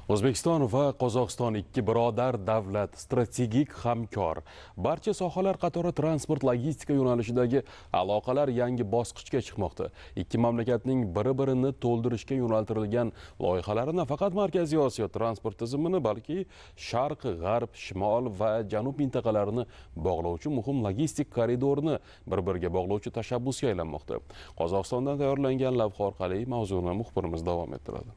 O'zbekiston va Qozog'iston ikki birodar davlat, strategik hamkor. Barcha sohalar qatori transport logistika yo'nalishidagi aloqalar yangi bosqichga chiqmoqda. Ikki mamlakatning bir-birini to'ldirishga yo'naltirilgan loyihalari nafaqat Markaziy Osiyo transport tizimini, balki Sharq, G'arb, Shimol va Janub mintaqalarini bog'lovchi muhim logistik koridorni bir-biriga bog'lovchi tashabbusga aylanmoqda. Qozog'istondan tayyorlangan lavha orqali mavzuni muxbirimiz davom ettiradi.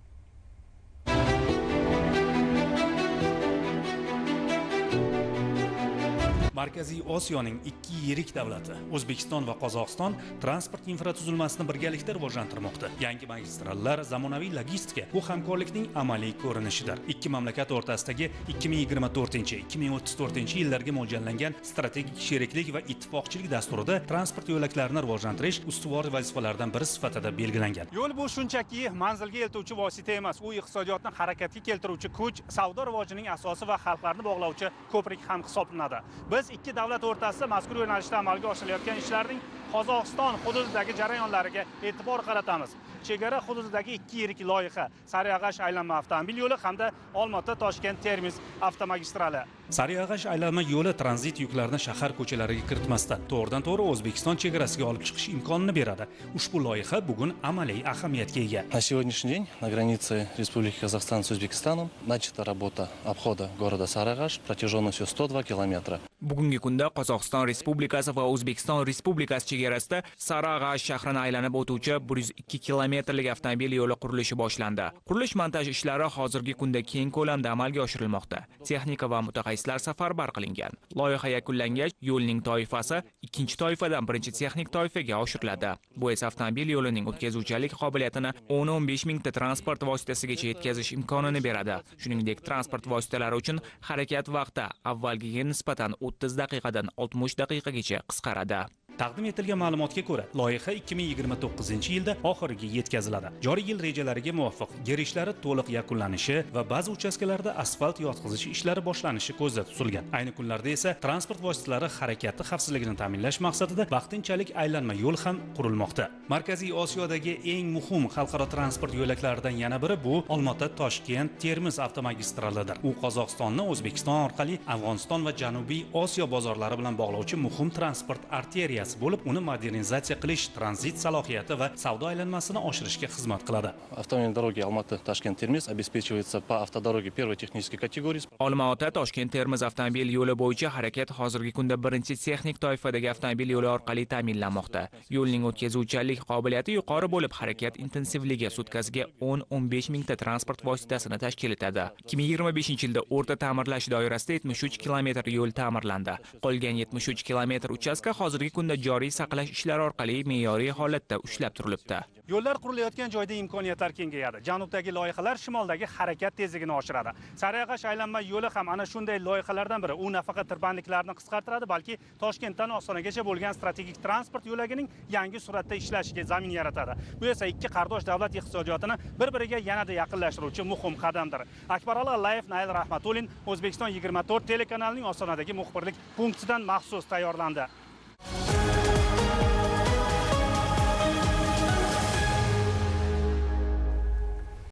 Markaziy Osiyoning ikki yirik davlati O'zbekiston va Qozog'iston transport infratuzilmasini birgalikda rivojlantirmoqda. Yangi magistrallar, zamonaviy logistika bu hamkorlikning amaliy ko'rinishidir. Ikki mamlakat o'rtasidagi 2024-2034 yillarga mo'ljallangan strategik sheriklik va ittifoqchilik dasturida transport yo'laklarini rivojlantirish ustuvor vazifalardan biri sifatida belgilangan. Yo'l bu shunchaki manzilga eltuvchi vosita emas, u iqtisodiyotni harakatga keltiruvchi kuch, savdo rivojining asosi va xalqlarni bog'lovchi ko'prik ham hisoblanadi. Biz ikki davlat o'rtasida mazkur yo'nalishda amalga oshirilayotgan ishlarning Qozog'iston hududidagi jarayonlariga e'tibor qaratamiz. Chegara hududidagi ikki yirik loyiha Sariyag'ash aylanma avtomobil yo'li hamda Olma-Toshkent-Termiz avtomagistrali. Sariyag'ash aylanma yo'li tranzit yuklarni shahar ko'chalariga kiritmasdan to'g'ridan-to'g'ri O'zbekiston chegarasiga olib chiqish imkonini beradi. Ushbu loyiha bugun amaliy ahamiyatga ega. На сегодняшний день на границе Республики Казахстан с Узбекистаном начата работа обхода города Сарыагаш протяженностью 102 километра. Bugungi kunda Qozog'iston Respublikasi va O'zbekiston Respublikasi chegarasida Sarıag'ash shahrini aylanib o'tuvchi 102 kilometrlik avtomobil yo'li qurilishi boshlandi. Qurilish-montaj ishlari hozirgi kunda keng ko'lamda amalga oshirilmoqda. Texnika va mutaxassislar safarbar qilingan. Loyiha yakunlangach, yo'lning toifasi ikkinchi toifadan birinchi texnik toifaga oshiriladi. Bu esa avtomobil yo'lining o'tkazuvchanlik qobiliyatini 10-15 mingta transport vositasigacha yetkazish imkonini beradi. Shuningdek, transport vositalari uchun harakat vaqti avvalgiga nisbatan 30 daqiqadan 60 daqiqagacha qisqaradi. Taqdim etilgan ma'lumotga ko'ra, loyiha 2029-yilda oxiriga yetkaziladi. Joriy yil rejalariga muvofiq yer ishlari to'liq yakunlanishi va ba'zi uchastkalarda asfalt yotqizish ishlari boshlanishi ko'zda tutilgan. Ayni kunlarda esa transport vositalari harakati xavfsizligini ta'minlash maqsadida vaqtinchalik aylanma yo'l ham qurilmoqda. Markaziy Osiyodagi eng muhim xalqaro transport yo'laklaridan yana biri bu Olma-Toshkent-Termiz avtomagistralidir. U Qozog'istonni O'zbekiston orqali Afg'oniston va Janubiy Osiyo bozorlari bilan bog'lovchi muhim transport arteriyasi bo'lib, uni modernizatsiya qilish, tranzit salohiyati va savdo aylanmasini oshirishga xizmat qiladi. Автомобильные дороги Алматы-Ташкент-Термиз обеспечиваются по автодороге первой технической категории. Olma-Ota-Toshkent-Termiz avtomobil yo'li bo'yicha harakat hozirgi kunda birinchi texnik toifadagi avtomobil yo'li orqali ta'minlanmoqda. Yo'lning o'tkazuvchanlik qobiliyati yuqori bo'lib, harakat intensivligi sutkasiga 10-15 mingta transport vositasini tashkil etadi. 2025-yilda o'rta ta'mirlash doirasida 73 kilometr yo'l ta'mirlandi. Qolgan 73 kilometr uchastka hozirgi kunda joriy saqlash ishlari orqali me'yoriy holatda ushlab turilibdi. Yo'llar qurilayotgan joyda imkoniyatlar kengayadi. Janubdagi loyihalar shimoldagi harakat tezligini oshiradi. Sariyag'ash aylanma yo'li ham ana shunday loyihalardan biri. U nafaqat tirbandliklarni qisqartiradi, balki Toshkentdan Ostonagacha bo'lgan strategik transport yo'lagining yangi suratda ishlashiga zamin yaratadi. Bu esa ikki qardosh davlat iqtisodiyotini bir-biriga yanada yaqinlashtiruvchi muhim qadamdir. Akbarali Allayev, Nail Rahmatulin, O'zbekiston 24 telekanalining Ostonadagi muxbirlik punktidan maxsus tayyorlandi.